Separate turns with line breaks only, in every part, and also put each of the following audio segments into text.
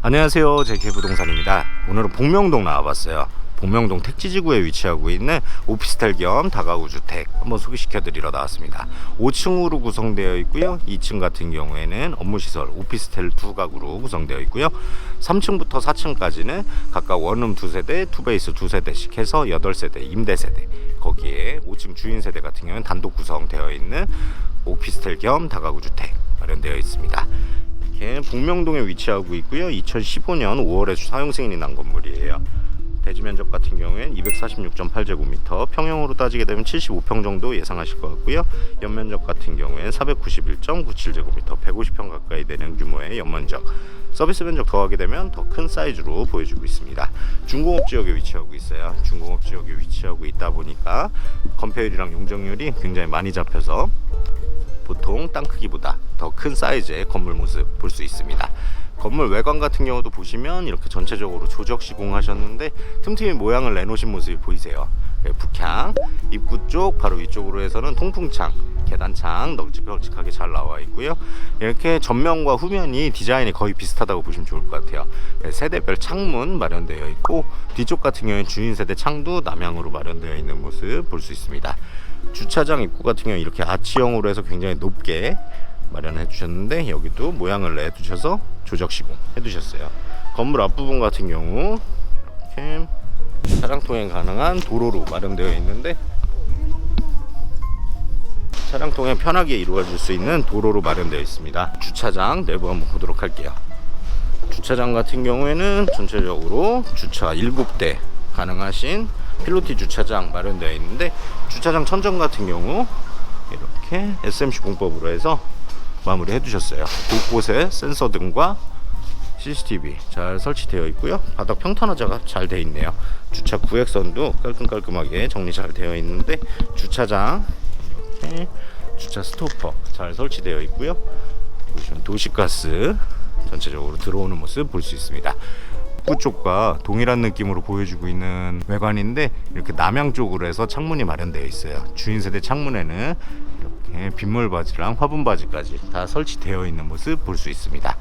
안녕하세요, JK부동산입니다. 오늘은 복명동 나와봤어요. 복명동 택지지구에 위치하고 있는 오피스텔 겸 다가구 주택 한번 소개시켜 드리러 나왔습니다. 5층으로 구성되어 있고요. 2층 같은 경우에는 업무시설 오피스텔 2가구로 구성되어 있고요. 3층부터 4층까지는 각각 원룸 2세대, 투베이스 2세대씩 해서 8세대 임대세대, 거기에 5층 주인세대 같은 경우는 단독 구성되어 있는 오피스텔 겸 다가구 주택 마련되어 있습니다. 복명동에 위치하고 있고요. 2015년 5월에 사용 승인이 난 건물이에요. 대지 면적 같은 경우엔 246.8제곱미터, 평형으로 따지게 되면 75평 정도 예상하실 것 같고요. 연면적 같은 경우엔 491.97제곱미터, 150평 가까이 되는 규모의 연면적. 서비스 면적 더하게 되면 더 큰 사이즈로 보여주고 있습니다. 중공업 지역에 위치하고 있어요. 중공업 지역에 위치하고 있다 보니까 건폐율이랑 용적률이 굉장히 많이 잡혀서 보통 땅 크기보다 더 큰 사이즈의 건물 모습 볼 수 있습니다. 건물 외관 같은 경우도 보시면 이렇게 전체적으로 조적 시공하셨는데 틈틈이 모양을 내놓으신 모습이 보이세요. 북향 입구 쪽 바로 위쪽으로 해서는 통풍창, 계단창 널찍널찍하게 잘 나와 있고요. 이렇게 전면과 후면이 디자인이 거의 비슷하다고 보시면 좋을 것 같아요. 세대별 창문 마련되어 있고, 뒤쪽 같은 경우는 주인세대 창도 남향으로 마련되어 있는 모습 볼 수 있습니다. 주차장 입구 같은 경우 이렇게 아치형으로 해서 굉장히 높게 마련해 주셨는데, 여기도 모양을 내 두셔서 조적 시공 해 두셨어요. 건물 앞부분 같은 경우 이렇게 차량 통행 가능한 도로로 마련되어 있는데, 차량 통행 편하게 이루어질 수 있는 도로로 마련되어 있습니다. 주차장 내부 한번 보도록 할게요. 주차장 같은 경우에는 전체적으로 주차 7대 가능하신 필로티 주차장 마련되어 있는데, 주차장 천정 같은 경우 이렇게 SMC 공법으로 해서 마무리 해두셨어요. 곳곳에 센서 등과 CCTV 잘 설치되어 있고요. 바닥 평탄화자가 잘 되어 있네요. 주차 구획선도 깔끔하게 정리 잘 되어 있는데, 주차장 이렇게 주차 스토퍼 잘 설치되어 있고요. 보시면 도시가스 전체적으로 들어오는 모습 볼 수 있습니다. 입구 쪽과 동일한 느낌으로 보여주고 있는 외관인데, 이렇게 남향 쪽으로 해서 창문이 마련되어 있어요. 주인세대 창문에는 이렇게 빗물 바지랑 화분 바지까지 다 설치되어 있는 모습 볼 수 있습니다.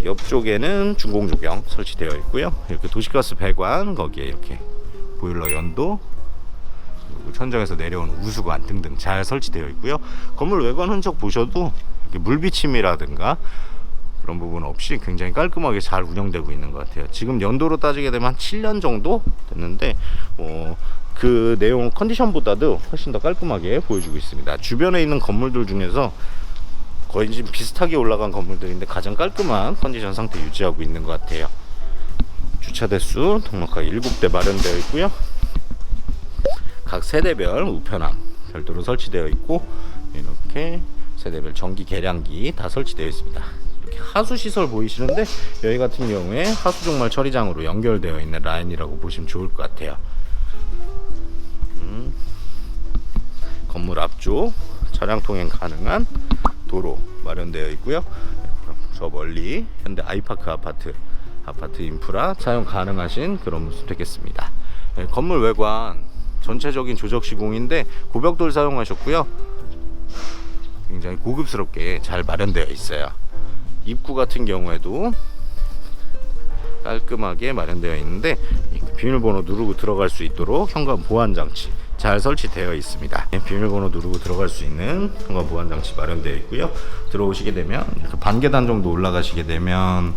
옆쪽에는 중공 조경 설치되어 있고요. 이렇게 도시가스 배관, 거기에 이렇게 보일러 연도, 그리고 천정에서 내려오는 우수관 등등 잘 설치되어 있고요. 건물 외관 흔적 보셔도 이렇게 물비침이라든가 그런 부분 없이 굉장히 깔끔하게 잘 운영되고 있는 것 같아요. 지금 연도로 따지게 되면 한 7년 정도 됐는데, 그 내용 컨디션보다도 훨씬 더 깔끔하게 보여주고 있습니다. 주변에 있는 건물들 중에서 거의 지금 비슷하게 올라간 건물들인데 가장 깔끔한 컨디션 상태 유지하고 있는 것 같아요. 주차 대수 넉넉하게 7대 마련되어 있고요. 각 세대별 우편함 별도로 설치되어 있고, 이렇게 세대별 전기 계량기 다 설치되어 있습니다. 이렇게 하수 시설 보이시는데, 여기 같은 경우에 하수 종말 처리장으로 연결되어 있는 라인이라고 보시면 좋을 것 같아요. 건물 앞쪽 차량 통행 가능한 도로 마련되어 있고요. 저 멀리 현대 아이파크 아파트 인프라 사용 가능하신 그런 모습 되겠습니다. 건물 외관 전체적인 조적 시공인데 고벽돌 사용하셨고요. 굉장히 고급스럽게 잘 마련되어 있어요. 입구 같은 경우에도 깔끔하게 마련되어 있는데, 비밀번호 누르고 들어갈 수 있도록 현관 보안 장치 잘 설치되어 있습니다. 비밀번호 누르고 들어갈 수 있는 현관 보안 장치 마련되어 있고요. 들어오시게 되면 반계단 정도 올라가시게 되면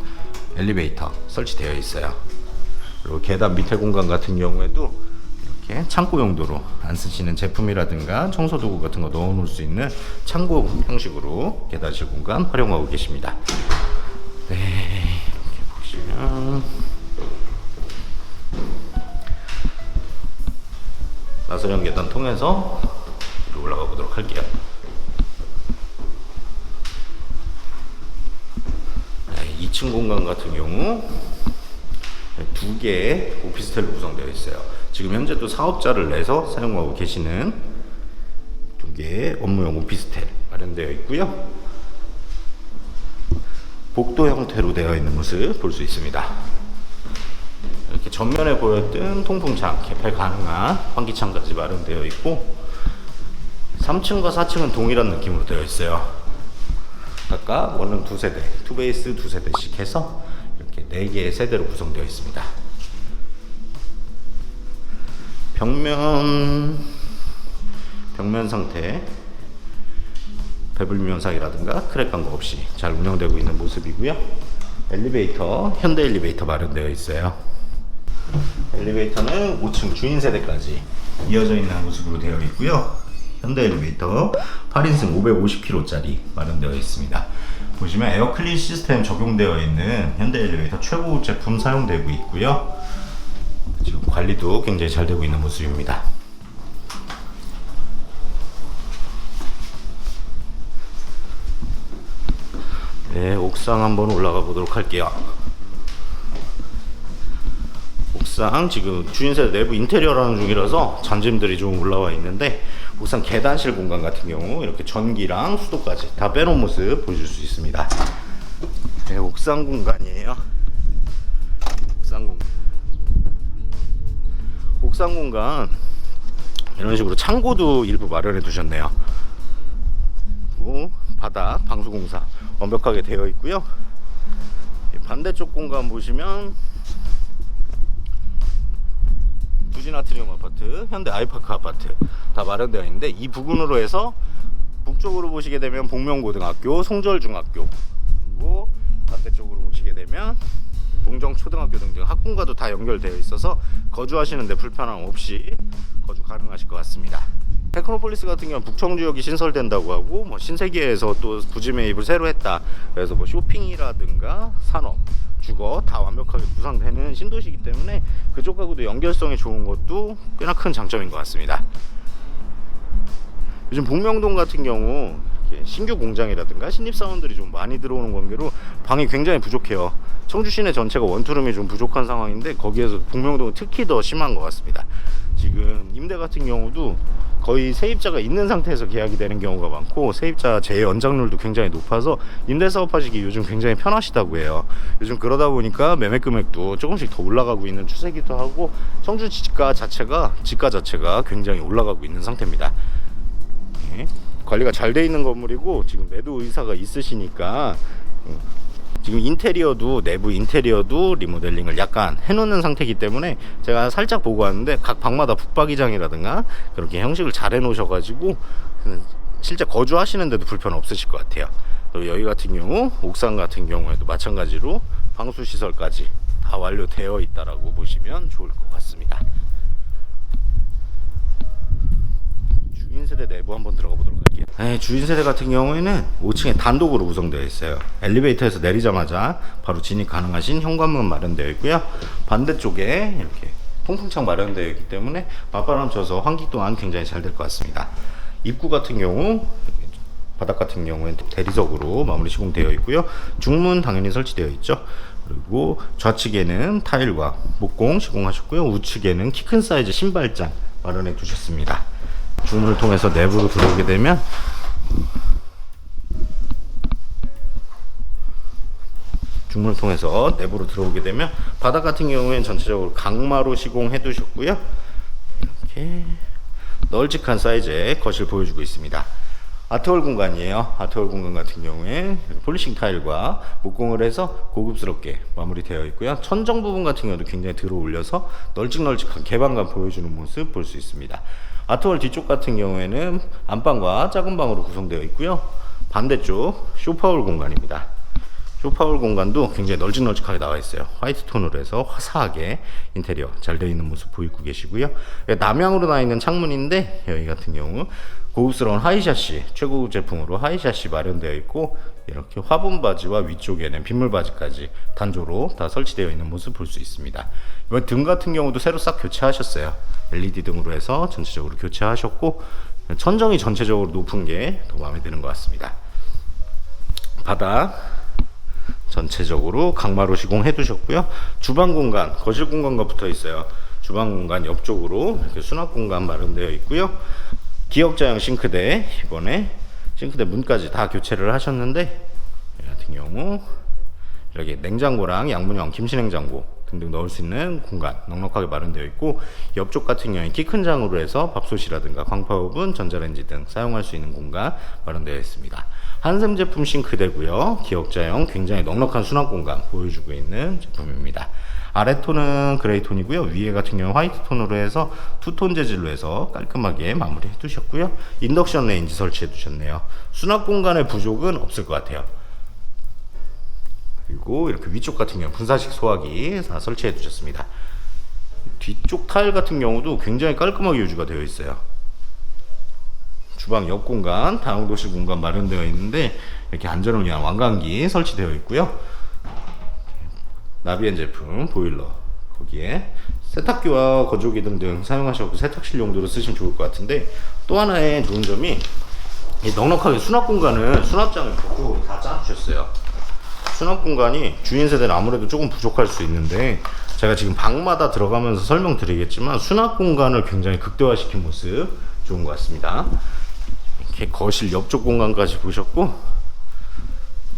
엘리베이터 설치되어 있어요. 그리고 계단 밑에 공간 같은 경우에도 이렇게 창고 용도로 안 쓰시는 제품이라든가 청소도구 같은 거 넣어 놓을 수 있는 창고 형식으로 계단실 공간 활용하고 계십니다. 네, 이렇게 보시면 나선형 계단 통해서 올라가 보도록 할게요. 2층 공간 같은 경우 2개의 오피스텔로 구성되어 있어요. 지금 현재도 사업자를 내서 사용하고 계시는 2개의 업무용 오피스텔 마련되어 있고요. 복도 형태로 되어 있는 모습 볼 수 있습니다. 이렇게 전면에 보였던 통풍창, 개폐 가능한 환기창까지 마련되어 있고, 3층과 4층은 동일한 느낌으로 되어 있어요. 각각 원룸 2세대, 투베이스 2세대씩 해서 4개의 세대로 구성되어 있습니다. 벽면 상태 배불 현상이라든가 크랙 간 거 없이 잘 운영되고 있는 모습이고요. 엘리베이터, 현대 엘리베이터 마련되어 있어요. 엘리베이터는 5층 주인 세대까지 이어져 있는 모습으로 되어 있고요. 현대 엘리베이터 8인승 550kg짜리 마련되어 있습니다. 보시면 에어클린 시스템 적용되어 있는 현대 엘리베이터 최고 제품 사용되고 있고요. 지금 관리도 굉장히 잘 되고 있는 모습입니다. 네, 옥상 한번 올라가 보도록 할게요. 옥상 지금 주인세대 내부 인테리어라는 중이라서 잔짐들이 좀 올라와 있는데, 옥상 계단실 공간 같은 경우 이렇게 전기랑 수도까지 다 빼놓은 모습 보실 수 있습니다. 네, 옥상 공간이에요. 옥상 공간 이런 식으로 창고도 일부 마련해 두셨네요. 그리고 바닥 방수공사 완벽하게 되어 있고요. 반대쪽 공간 보시면 부진 아트리움 아파트, 현대 아이파크 아파트 다 마련되어 있는데, 이 부근으로 해서 북쪽으로 보시게 되면 복명고등학교, 송절중학교, 그리고 반대쪽으로 보시게 되면 동정초등학교 등등 학군과도 다 연결되어 있어서 거주하시는데 불편함 없이 거주 가능하실 것 같습니다. 테크노폴리스 같은 경우는 북청지역이 신설된다고 하고, 신세계에서 또 부지 매입을 새로 했다. 그래서 쇼핑이라든가 산업, 주거 다 완벽하게 구상되는 신도시이기 때문에 그쪽하고도 연결성이 좋은 것도 꽤나 큰 장점인 것 같습니다. 요즘 복명동 같은 경우 신규 공장이라든가 신입사원들이 좀 많이 들어오는 관계로 방이 굉장히 부족해요. 청주 시내 전체가 원투룸이 좀 부족한 상황인데, 거기에서 복명동은 특히 더 심한 것 같습니다. 지금 임대 같은 경우도 거의 세입자가 있는 상태에서 계약이 되는 경우가 많고, 세입자 재연장률도 굉장히 높아서 임대 사업하시기 요즘 굉장히 편하시다고 해요. 요즘 그러다 보니까 매매 금액도 조금씩 더 올라가고 있는 추세기도 하고, 청주 지가 자체가 굉장히 올라가고 있는 상태입니다. 네. 관리가 잘 돼 있는 건물이고, 지금 매도 의사가 있으시니까 지금 인테리어도, 내부 인테리어도 리모델링을 약간 해놓는 상태이기 때문에 제가 살짝 보고 왔는데, 각 방마다 북박이장이라든가 그렇게 형식을 잘 해놓으셔가지고 실제 거주하시는데도 불편 없으실 것 같아요. 또 여기 같은 경우, 옥상 같은 경우에도 마찬가지로 방수시설까지 다 완료되어 있다라고 보시면 좋을 것 같습니다. 주인세대 내부 한번 들어가 보도록 할게요. 네, 주인세대 같은 경우에는 5층에 단독으로 구성되어 있어요. 엘리베이터에서 내리자마자 바로 진입 가능하신 현관문 마련되어 있고요. 반대쪽에 이렇게 통풍창 마련되어 있기 때문에 맞바람 쳐서 환기 또한 굉장히 잘 될 것 같습니다. 입구 같은 경우, 바닥 같은 경우에는 대리석으로 마무리 시공되어 있고요. 중문 당연히 설치되어 있죠. 그리고 좌측에는 타일과 목공 시공하셨고요. 우측에는 키 큰 사이즈 신발장 마련해 두셨습니다. 중문을 통해서 내부로 들어오게 되면 바닥 같은 경우에는 전체적으로 강마루 시공해 두셨고요. 이렇게 널찍한 사이즈의 거실 보여주고 있습니다. 아트홀 공간이에요. 아트홀 공간 같은 경우에 폴리싱 타일과 목공을 해서 고급스럽게 마무리되어 있고요. 천정 부분 같은 경우도 굉장히 들어 올려서 널찍널찍한 개방감 보여주는 모습 볼 수 있습니다. 아트홀 뒤쪽 같은 경우에는 안방과 작은 방으로 구성되어 있고요. 반대쪽 쇼파홀 공간입니다. 쇼파홀 공간도 굉장히 널찍널찍하게 나와 있어요. 화이트 톤으로 해서 화사하게 인테리어 잘 되어 있는 모습 보이고 계시고요. 남향으로 나 있는 창문인데, 여기 같은 경우 고급스러운 하이샤시, 최고급 제품으로 하이샤시 마련되어 있고, 이렇게 화분 바지와 위쪽에는 빗물 바지까지 단조로 다 설치되어 있는 모습 볼 수 있습니다. 이번 등 같은 경우도 새로 싹 교체하셨어요. LED 등으로 해서 전체적으로 교체하셨고, 천정이 전체적으로 높은 게 더 마음에 드는 것 같습니다. 바닥 전체적으로 강마루 시공해 두셨고요. 주방 공간, 거실 공간과 붙어 있어요. 주방 공간 옆쪽으로 이렇게 수납 공간 마련되어 있고요. 기역자형 싱크대, 이번에 싱크대 문까지 다 교체를 하셨는데, 이 같은 경우 이렇게 냉장고랑 양문형 김치냉장고 등등 넣을 수 있는 공간 넉넉하게 마련되어 있고, 옆쪽 같은 경우에 키 큰 장으로 해서 밥솥이라든가 광파오븐, 전자레인지 등 사용할 수 있는 공간 마련되어 있습니다. 한샘 제품 싱크대고요. 기역자형 굉장히 넉넉한 수납 공간 보여주고 있는 제품입니다. 아래 톤은 그레이 톤이고요. 위에 같은 경우는 화이트 톤으로 해서 투톤 재질로 해서 깔끔하게 마무리해 두셨고요. 인덕션 레인지 설치해 두셨네요. 수납 공간의 부족은 없을 것 같아요. 그리고 이렇게 위쪽 같은 경우 분사식 소화기 다 설치해 두셨습니다. 뒤쪽 타일 같은 경우도 굉장히 깔끔하게 유지가 되어 있어요. 주방 옆 공간, 다용도실 공간 마련되어 있는데 이렇게 안전을 위한 왕관기 설치되어 있고요. 나비엔 제품 보일러, 거기에 세탁기와 건조기 등등 사용하셔서 세탁실 용도로 쓰시면 좋을 것 같은데, 또 하나의 좋은 점이 이 넉넉하게 수납 공간을 수납장을 보고 다 짜주셨어요. 수납 공간이 주인 세대는 아무래도 조금 부족할 수 있는데, 제가 지금 방마다 들어가면서 설명드리겠지만 수납 공간을 굉장히 극대화시킨 모습 좋은 것 같습니다. 이렇게 거실 옆쪽 공간까지 보셨고,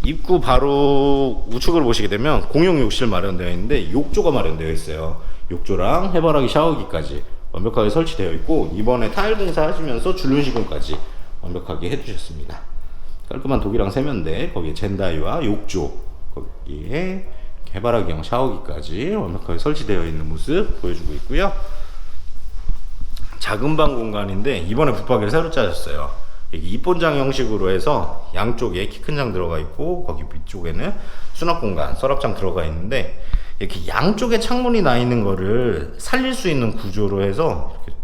입구 바로 우측으로 보시게 되면 공용 욕실 마련되어 있는데 욕조가 마련되어 있어요. 욕조랑 해바라기 샤워기까지 완벽하게 설치되어 있고, 이번에 타일 공사 하시면서 줄눈 시공까지 완벽하게 해주셨습니다. 깔끔한 독일랑 세면대, 거기에 젠다이와 욕조, 거기에 해바라기형 샤워기까지 완벽하게 설치되어 있는 모습 보여주고 있고요. 작은 방 공간인데 이번에 붙박이를 새로 짜셨어요. 여기 입본장 형식으로 해서 양쪽에 키 큰 장 들어가 있고, 거기 위쪽에는 수납 공간, 서랍장 들어가 있는데, 이렇게 양쪽에 창문이 나 있는 거를 살릴 수 있는 구조로 해서 이렇게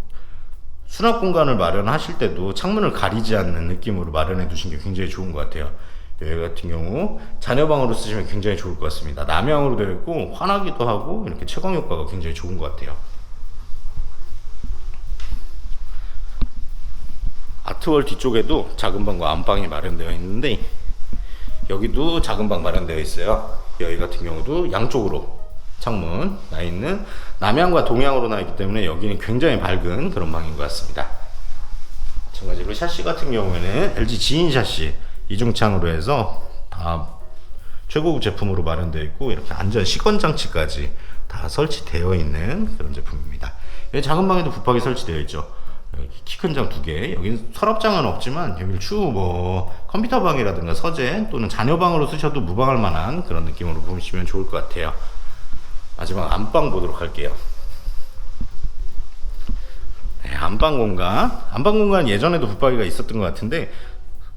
수납 공간을 마련하실 때도 창문을 가리지 않는 느낌으로 마련해 두신 게 굉장히 좋은 것 같아요. 여기 같은 경우 자녀방으로 쓰시면 굉장히 좋을 것 같습니다. 남향으로 되어 있고 환하기도 하고 이렇게 채광 효과가 굉장히 좋은 것 같아요. 아트월 뒤쪽에도 작은 방과 안방이 마련되어 있는데, 여기도 작은 방 마련되어 있어요. 여기 같은 경우도 양쪽으로 창문 나 있는, 남향과 동향으로 나 있기 때문에 여기는 굉장히 밝은 그런 방인 것 같습니다. 마찬가지로 샤시 같은 경우에는 LG 지인 샤시 이중창으로 해서 다 최고급 제품으로 마련되어 있고, 이렇게 안전 시건 장치까지 다 설치되어 있는 그런 제품입니다. 여기 작은 방에도 붙박이 설치되어 있죠. 키 큰 장 2개, 여기는 서랍장은 없지만 여기를 추후 뭐 컴퓨터 방이라든가 서재 또는 자녀방으로 쓰셔도 무방할 만한 그런 느낌으로 보시면 좋을 것 같아요. 마지막 안방 보도록 할게요. 네, 안방 공간 예전에도 붙박이가 있었던 것 같은데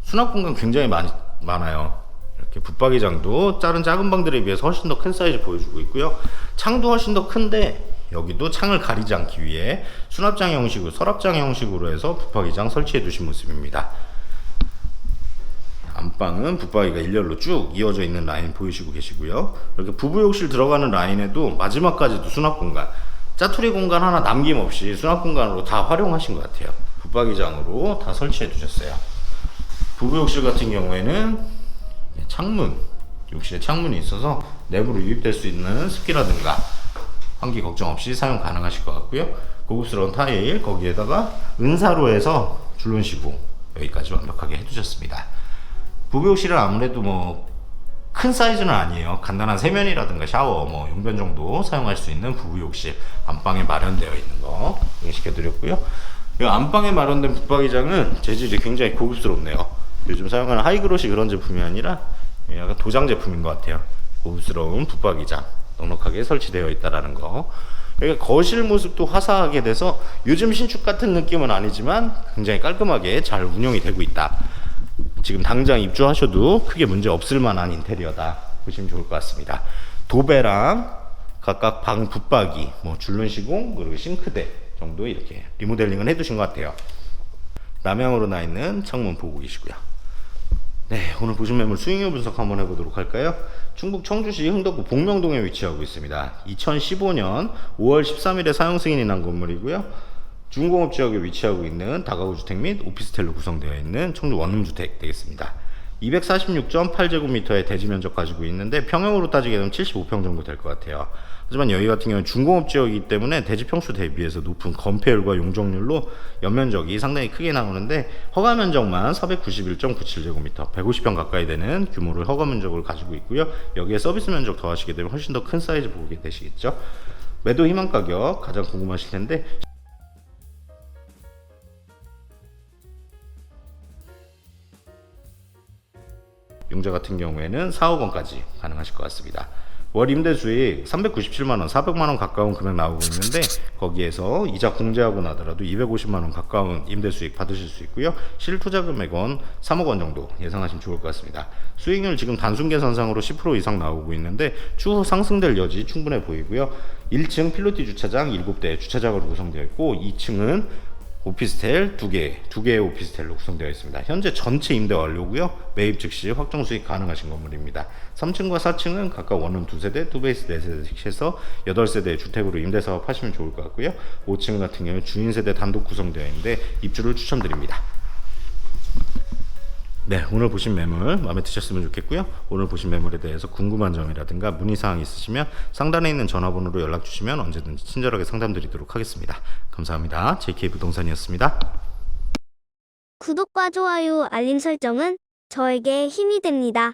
수납 공간 굉장히 많아요. 이렇게 붙박이장도 다른 작은 방들에 비해서 훨씬 더 큰 사이즈 보여주고 있고요. 창도 훨씬 더 큰데 여기도 창을 가리지 않기 위해 수납장 형식으로, 서랍장 형식으로 해서 붙박이장 설치해 두신 모습입니다. 안방은 붙박이가 일렬로 쭉 이어져 있는 라인 보이시고 계시고요. 이렇게 부부욕실 들어가는 라인에도 마지막까지도 수납 공간, 짜투리 공간 하나 남김없이 수납 공간으로 다 활용하신 것 같아요. 붙박이장으로 다 설치해 두셨어요. 부부욕실 같은 경우에는 창문, 욕실에 창문이 있어서 내부로 유입될 수 있는 습기라든가 환기 걱정 없이 사용 가능하실 것 같고요. 고급스러운 타일, 거기에다가 은사로 해서 줄눈 시공 여기까지 완벽하게 해두셨습니다. 부부욕실은 아무래도 뭐 큰 사이즈는 아니에요. 간단한 세면이라든가 샤워, 뭐 용변 정도 사용할 수 있는 부부욕실 안방에 마련되어 있는 거 시켜드렸고요. 이 안방에 마련된 붙박이장은 재질이 굉장히 고급스럽네요. 요즘 사용하는 하이그로시 그런 제품이 아니라 약간 도장 제품인 것 같아요. 고급스러운 붙박이장 넉넉하게 설치되어 있다라는 거. 여기 거실 모습도 화사하게 돼서 요즘 신축 같은 느낌은 아니지만 굉장히 깔끔하게 잘 운영이 되고 있다. 지금 당장 입주하셔도 크게 문제 없을 만한 인테리어다 보시면 좋을 것 같습니다. 도배랑 각각 방 붙박이, 뭐 줄눈 시공, 그리고 싱크대 정도 이렇게 리모델링을 해두신 것 같아요. 남향으로 나 있는 창문 보고 계시고요. 네, 오늘 보신 매물 수익률 분석 한번 해보도록 할까요? 충북 청주시 흥덕구 복명동에 위치하고 있습니다. 2015년 5월 13일에 사용 승인이 난 건물이고요. 중공업 지역에 위치하고 있는 다가구 주택 및 오피스텔로 구성되어 있는 청주 원룸주택 되겠습니다. 246.8제곱미터의 대지 면적 가지고 있는데 평형으로 따지게 되면 75평 정도 될 것 같아요. 하지만 여기 같은 경우는 중공업 지역이기 때문에 대지 평수 대비해서 높은 건폐율과 용적률로 연면적이 상당히 크게 나오는데 허가 면적만 491.97제곱미터, 150평 가까이 되는 규모의 허가 면적을 가지고 있고요. 여기에 서비스 면적 더하시게 되면 훨씬 더 큰 사이즈 보게 되시겠죠. 매도 희망 가격 가장 궁금하실 텐데, 용자 같은 경우에는 4억 원까지 가능하실 것 같습니다. 월 임대 수익 397만 원, 400만 원 가까운 금액 나오고 있는데 거기에서 이자 공제하고 나더라도 250만 원 가까운 임대 수익 받으실 수 있고요. 실투자 금액은 3억 원 정도 예상하시면 좋을 것 같습니다. 수익률 지금 단순 계산상으로 10% 이상 나오고 있는데 추후 상승될 여지 충분해 보이고요. 1층 필로티 주차장 7대 주차장으로 구성되어 있고 2층은 오피스텔 2개의 오피스텔로 구성되어 있습니다. 현재 전체 임대 완료고요. 매입 즉시 확정 수익 가능하신 건물입니다. 3층과 4층은 각각 원룸 2세대, 투베이스 4세대씩 해서 8세대의 주택으로 임대 사업 하시면 좋을 것 같고요. 5층 같은 경우는 주인 세대 단독 구성되어 있는데 입주를 추천드립니다. 네, 오늘 보신 매물 마음에 드셨으면 좋겠고요. 오늘 보신 매물에 대해서 궁금한 점이라든가 문의사항 있으시면 상단에 있는 전화번호로 연락 주시면 언제든지 친절하게 상담드리도록 하겠습니다. 감사합니다. JK부동산이었습니다.
구독과 좋아요, 알림 설정은 저에게 힘이 됩니다.